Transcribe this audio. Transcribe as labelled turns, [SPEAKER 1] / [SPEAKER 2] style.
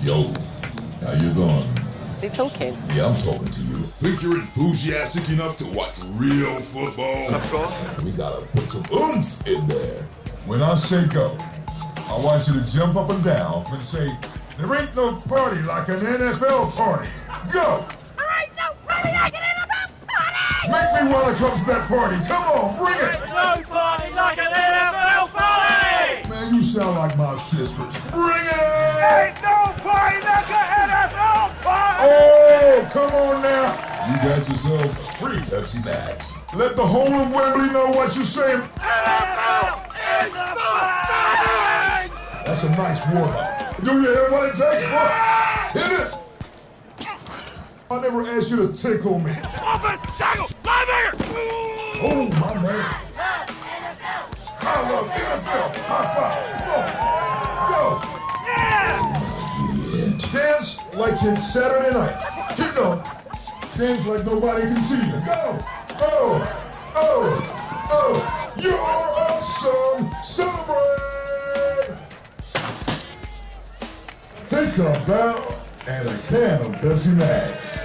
[SPEAKER 1] Yo, how you doing?
[SPEAKER 2] Is he talking?
[SPEAKER 1] Yeah, I'm talking to you. Think you're enthusiastic enough to watch real football?
[SPEAKER 3] Of course.
[SPEAKER 1] We gotta put some oomph in there. When I say go, I want you to jump up and down and say, there ain't no party like an NFL party. Go!
[SPEAKER 4] There ain't no party like an NFL party!
[SPEAKER 1] Make me wanna come to that party. Come on, bring it!
[SPEAKER 4] No party like an NFL party!
[SPEAKER 1] Man, you sound like my sisters. Bring it!
[SPEAKER 4] Ain't no party like an NFL party!
[SPEAKER 1] Oh, come on now. You got yourself a free Pepsi Max. Let the whole of Wembley know what you're saying.
[SPEAKER 4] NFL in the party!
[SPEAKER 1] That's a nice warm-up. Do you hear what it takes? What? Hit it! I never asked you to tickle me.
[SPEAKER 4] Offense, tackle, linebacker!
[SPEAKER 1] Oh, my man. I love NFL. High five. Come on. Go.
[SPEAKER 4] Yeah!
[SPEAKER 1] Dance like it's Saturday night. Keep going. Dance like nobody can see you. Go. Oh. Oh. Oh. You're awesome. Celebrate. Take a bow and a can of Pepsi Max.